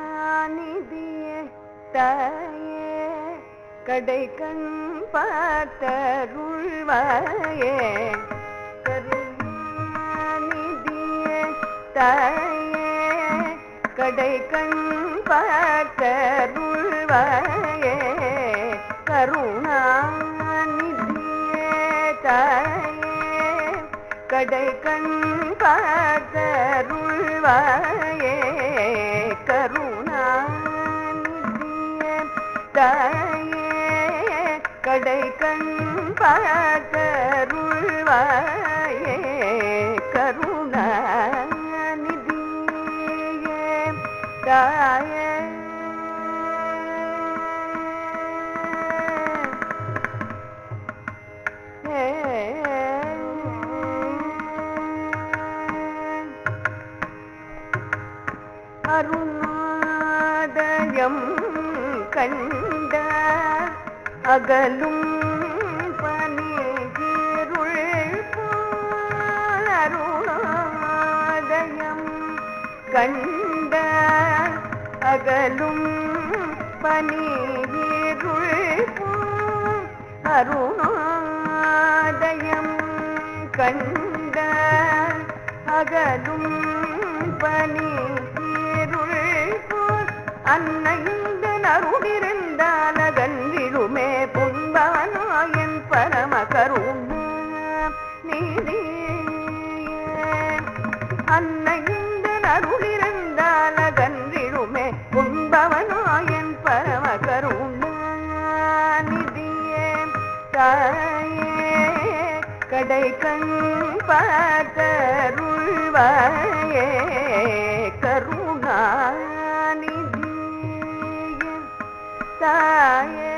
கருணாநிதியே தாயே கடை கண் பார்த்தருள்வாயே கருணாநிதியே தாயே கடை கண் பார்த்தருள்வாயே கருணாநிதியே தாயே கடை கண் பார்த்தருள்வாயே கருணாநிதியே தாயே கடை கண் பார்த்தருள்வாயே கருணாநிதியே தாயே அருணாதயம் கண்ட அகலும் பனிருள் போல் அருணாதயம் கண்ட அகலும் பனிருள் போல் அருணாதயம் கண்ட அகலும் பனிருள் போல் அன்னைந்த நருடிருந்தால் அகன்றிடுமே புண்பவனாயன் பரம கருணாநிதியே அன்னைந்த நருடிருந்தால் அகன்றிடுமே புண்பவனாயன் பரம கருணாநிதியே தாயே கடை கண் பார்த்தருள்வாயே கருணாநிதியே தாயே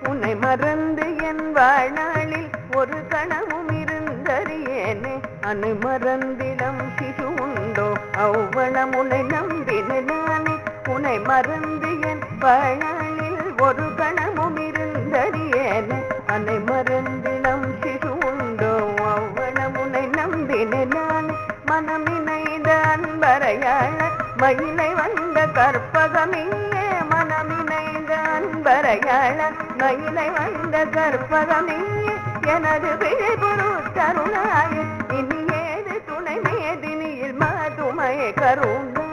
உன்னை மறந்து என் வாழ்நாளில் ஒரு கணமும் இருந்தறியேனே அன்னை மறந்திடம் சிசு உண்டோ அவ்வளம் உன்னை நம்பினானே உன்னை மறந்து என் வாழ்நாளில் ஒரு கணமும் இருந்தறியேனே அன்னை மறந்திடம் சிசு உண்டோ அவ்வளம் உன்னை நம்பினானே மனமினைந்த அன்பரையாள மயிலை வந்த கற்பகமியே மனமினைந்த அன்பரையாள மயிலை வந்த கற்பகமியே எனது விழிபுரு தருணாய இனி ஏது துணை மேதினியில் மாதுமைய கருணாநிதி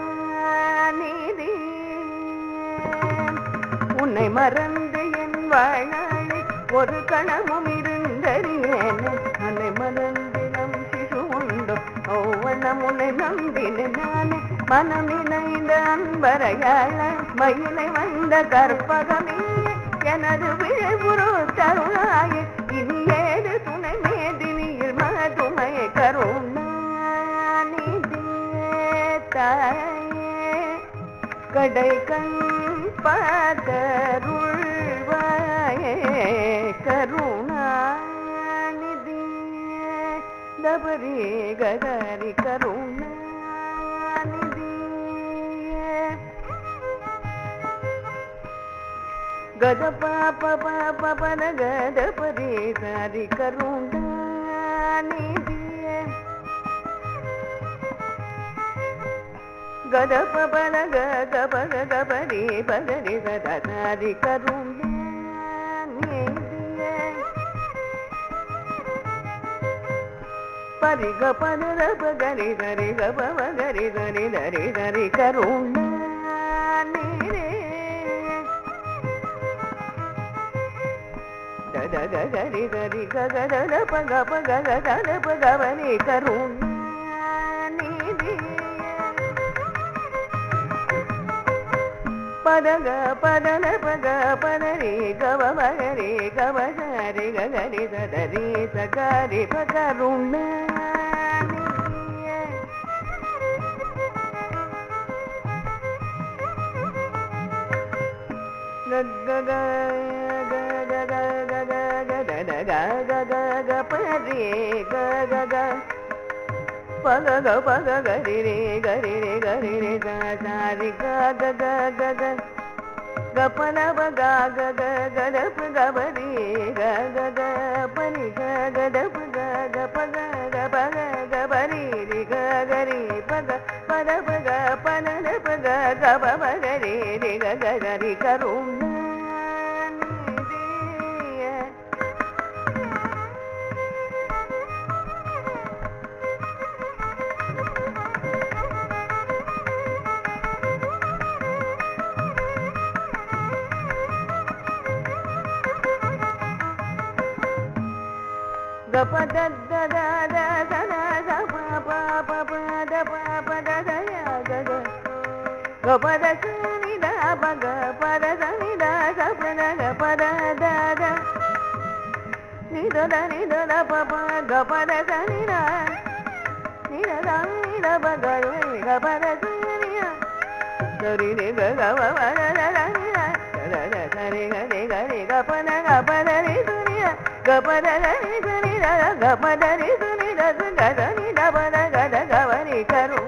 உன்னை மறந்து என் வாழ்நாளை ஒரு கணமும் இருந்தறியேனே அன்னை மறந்திடம் சிசு உண்டோ ஒவ்வொன்னம் உன்னை நம்பினானே மனமினைந்த அன்பரையாள மயிலை வந்த கற்பகமியே எனது விழிபுரு தருணாய இனி ஏது துணை மேதினியில் மதுமைய கருணாநிதியே தாயே கடை கண் பார்த்தருள்வாயே கருணாநிதியே தபரி கதரி கருணாநிதியே ಗದ ಪಾಪ ಪಾಪ ಪದ ಗದ ಪರಿ ಸಾರಿ ಕರುಣಾನಿಧಿಯೇ ಗದ ಪದ ಗದ ಪದ ಗಪರಿ ಪದರಿ ಗದ ಸಾರಿ ಕರುಣಾನಿಧಿಯೇ ಪರಿ ಗ ಪದ ಗರಿ ಗರಿ ಗ ಪವ ಗರಿ ಗರಿ ಗರಿ ಗರಿ ಕರುಣಾನಿಧಿ ಗರಿ ಗರಿ ಗಗದ ಪಗ ಪಗ ಗದ ಪಗವನಿ ಕರುಣಾನಿಧಿ ಪದಗ ಪದನ ಪಗ ಪದರಿ ಗವ ಮಗರಿ ಗವ ಸರಿ ಗಗರಿ ಗದರಿ ಸಗರಿ ಪಕರುಣಾನಿಧಿಯೇ ಗಗ ಗ ಪರಿ ಗ ಪಗ ಗ ಪಗ ಗರಿ ರೇ ಗರಿ ರೇ ಗರಿ ರೇ ಗ ಸಾರಿ ಗ ಗ ಗ ಗ ಗ கபன பகா கக கதப கபரி கக பனி கதப கக பக பக கபரி ரி கரி பக பத பக பனன பக கப மகரி ரி கரி கருண Gapada da da da da da da pa pa pa pa da pa pa da da ya ga ga gapada sa ni da pa ga pa da sa ni da sa pa da ga pa da da da ni da pa pa ga pa da sa ni da pa ga ga pa da sa ni ya da ri ni ga ga pa pa da da da ni da da da sa ri ga pa da ri su ni ya ga pa da ri su ni da ga pa da ri su ni da ga da ni da pa da ga da ga pa ni karu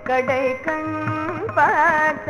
கடை கண் பார்த்தருள்வாய்